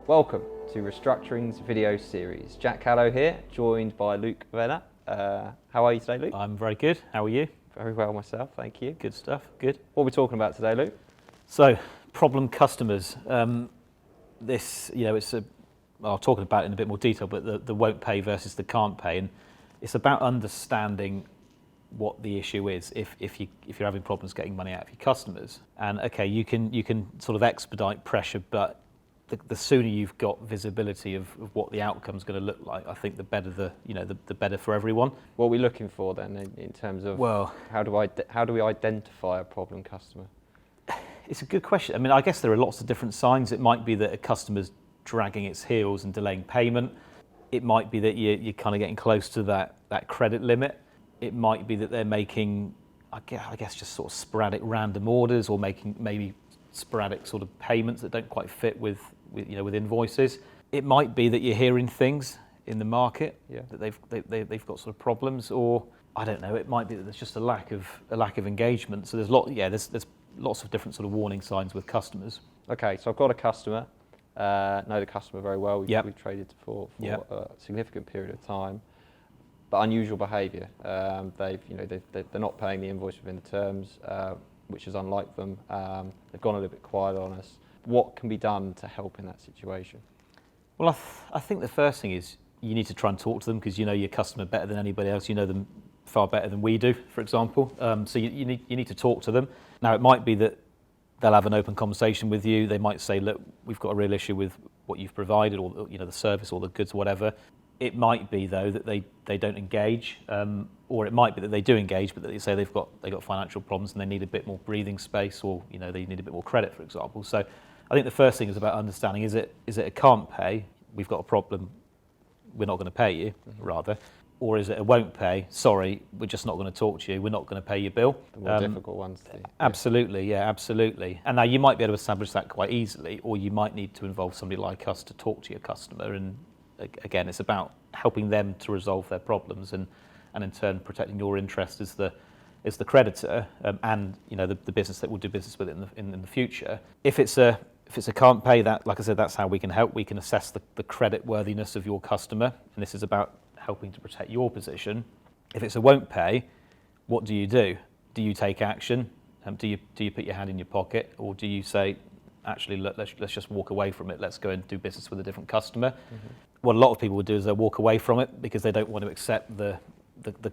Welcome to Restructuring's video series. Jack Callow here, joined by Luke Venner. How are you today, Luke? I'm very good. How are you? Very well myself, thank you. Good stuff. Good. What are we talking about today, Luke? So, problem customers. I'll talk about it in a bit more detail, but the won't pay versus the can't pay, and it's about understanding what the issue is if you're having problems getting money out of your customers. And okay, you can sort of expedite pressure, but the sooner you've got visibility of what the outcome's going to look like, I think the better the better for everyone. What are we looking for then in terms of how do we identify a problem customer? It's a good question. I mean, I guess there are lots of different signs. It might be that a customer's dragging its heels and delaying payment. It might be that you're kind of getting close to that credit limit. It might be that they're making, I guess, just sort of sporadic random orders, or making maybe sporadic sort of payments that don't quite fit with invoices. It might be that you're hearing things in the market that they've got sort of problems, or I don't know. It might be that there's just a lack of engagement. So there's lots of different sort of warning signs with customers. Okay, so I've got a customer. Know the customer very well. We've traded for a significant period of time. But unusual behaviour. They're not paying the invoice within the terms, which is unlike them. They've gone a little bit quiet on us. What can be done to help in that situation? Well, I think the first thing is you need to try and talk to them, because you know your customer better than anybody else. You know them far better than we do, for example. So you need to talk to them. Now, it might be that they'll have an open conversation with you. They might say, look, we've got a real issue with what you've provided, or the service or the goods, whatever. It might be, though, that they don't engage, or it might be that they do engage, but that they say they've got financial problems and they need a bit more breathing space, or they need a bit more credit, for example. So I think the first thing is about understanding: is it a can't pay, we've got a problem, we're not going to pay you, rather, or is it a won't pay, sorry, we're just not going to talk to you, we're not going to pay your bill. The more difficult ones. Absolutely, absolutely. And now you might be able to establish that quite easily, or you might need to involve somebody like us to talk to your customer. And again, it's about helping them to resolve their problems, and in turn protecting your interest as the creditor, and the business that we'll do business with in the future. If it's a can't pay, that, like I said, that's how we can help. We can assess the credit worthiness of your customer, and this is about helping to protect your position. If it's a won't pay, what do? Do you take action? Do you put your hand in your pocket, or do you say, actually, let's just walk away from it, let's go and do business with a different customer? What a lot of people would do is they'll walk away from it because they don't want to accept the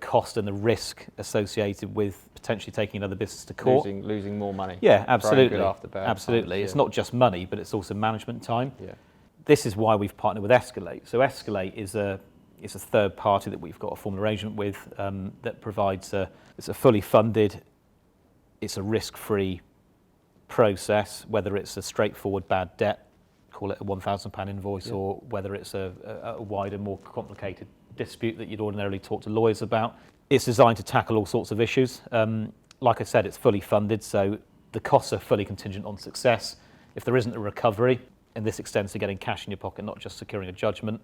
cost and the risk associated with potentially taking another business to court. Losing more money. Yeah, absolutely. After bad absolutely. times, It's not just money, but it's also management time. Yeah. This is why we've partnered with Escalate. So Escalate is a third party that we've got a formal arrangement with, that provides it's a fully funded, it's a risk-free process, whether it's a straightforward bad debt, call it a £1,000 invoice, or whether it's a wider, more complicated dispute that you'd ordinarily talk to lawyers about. It's designed to tackle all sorts of issues. Like I said, it's fully funded, so the costs are fully contingent on success. If there isn't a recovery, and this extends to getting cash in your pocket, not just securing a judgment.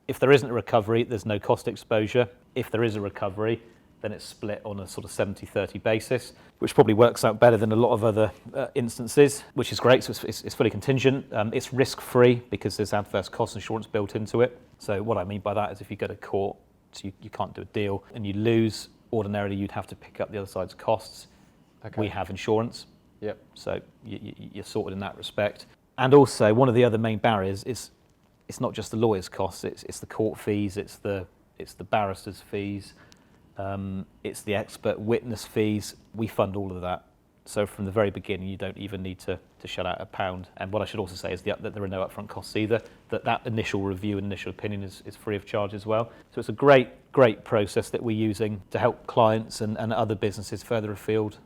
If there isn't a recovery, there's no cost exposure. If there is a recovery, then it's split on a sort of 70-30 basis, which probably works out better than a lot of other instances, which is great. So it's fully contingent. It's risk-free because there's adverse cost insurance built into it. So what I mean by that is if you go to court, so you can't do a deal, and you lose, ordinarily you'd have to pick up the other side's costs. Okay. We have insurance. Yep. So you're sorted in that respect. And also, one of the other main barriers is it's not just the lawyer's costs, it's the court fees, it's the barrister's fees, it's the expert witness fees. We fund all of that. So from the very beginning, you don't even need to shell out £1. And what I should also say is that there are no upfront costs either, that initial review and initial opinion is free of charge as well. So it's a great process that we're using to help clients and other businesses further afield,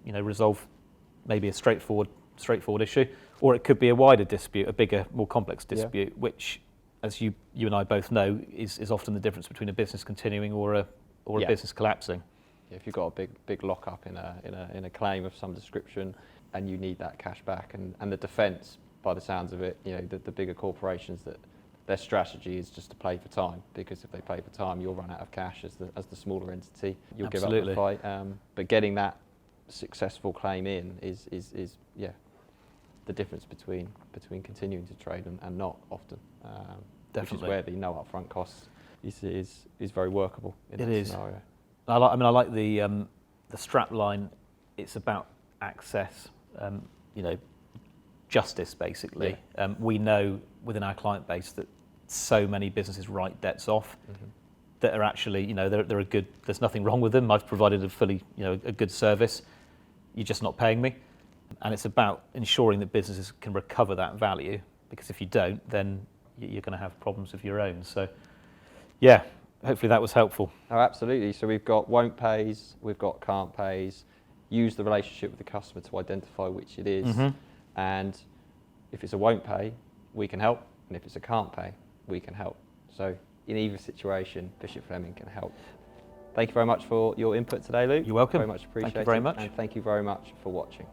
resolve maybe a straightforward issue, or it could be a wider dispute, a bigger, more complex dispute, which, as you and I both know, is often the difference between a business continuing or a business collapsing. If you've got a big lock-up in a claim of some description, and you need that cash back, and the defence, by the sounds of it, the bigger corporations, that their strategy is just to play for time, because if they play for time, you'll run out of cash as the smaller entity. You'll Absolutely. give up the fight. But getting that successful claim in is the difference between continuing to trade and not often. Definitely. Which is where the no upfront costs is very workable in that scenario. I like the strap line. It's about access, justice basically. Yeah. We know within our client base that so many businesses write debts off that are actually, they're a good. There's nothing wrong with them. I've provided a fully, a good service. You're just not paying me, and it's about ensuring that businesses can recover that value. Because if you don't, then you're going to have problems of your own. So, yeah, hopefully that was helpful. Oh, absolutely. So we've got won't pays, we've got can't pays. Use the relationship with the customer to identify which it is. And if it's a won't pay, we can help. And if it's a can't pay, we can help. So in either situation, Bishop Fleming can help. Thank you very much for your input today, Luke. You're welcome. Very much appreciated. Thank you very much. And thank you very much for watching.